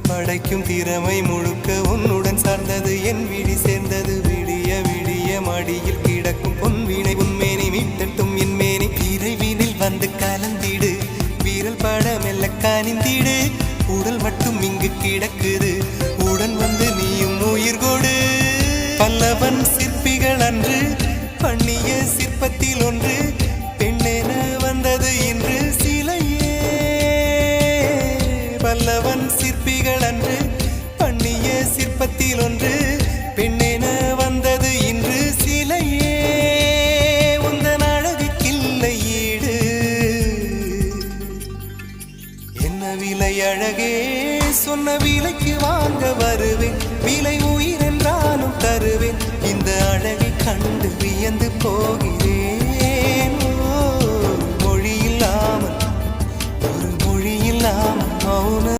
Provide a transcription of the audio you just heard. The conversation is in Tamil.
படைக்கும் திறமை முழுக்க உன்னுடன் சார்ந்தது என் விழி சேர்ந்தது விடிய விடிய மடியில் கிடக்கும் பொன்வினை உன்மேனி மீட்டட்டும் என் மேனி இறைவினில் வந்து கலந்திடு வீரல் பட மெல்ல காணிந்திடு உடல் மட்டும் இங்கு கிடக்குது உடன் வந்து நீயும் உயிர் கொடு பல்லவன் சிற்பிகள் அன்று பண்ணிய சிற்பத்தில் ஒன்று பெண்ணென வந்தது இன்று சிலையே பல்லவன் சிற்பிகள் அன்று பண்ணிய சிற்பத்தில் ஒன்று பெண்ணென வந்தது இன்று சிலையே உந்தன் அழகுக்கில்லை ஈடு என்ன விலை அழகே சொன்ன விலைக்கு வாங்க வருவேன் விலை உயிர் என்றாலும் தருவேன் இந்த அழகை கண்டு வியந்து போகிறேன் மொழி இல்லாமல் ஒரு மொழி இல்லாமல் மௌன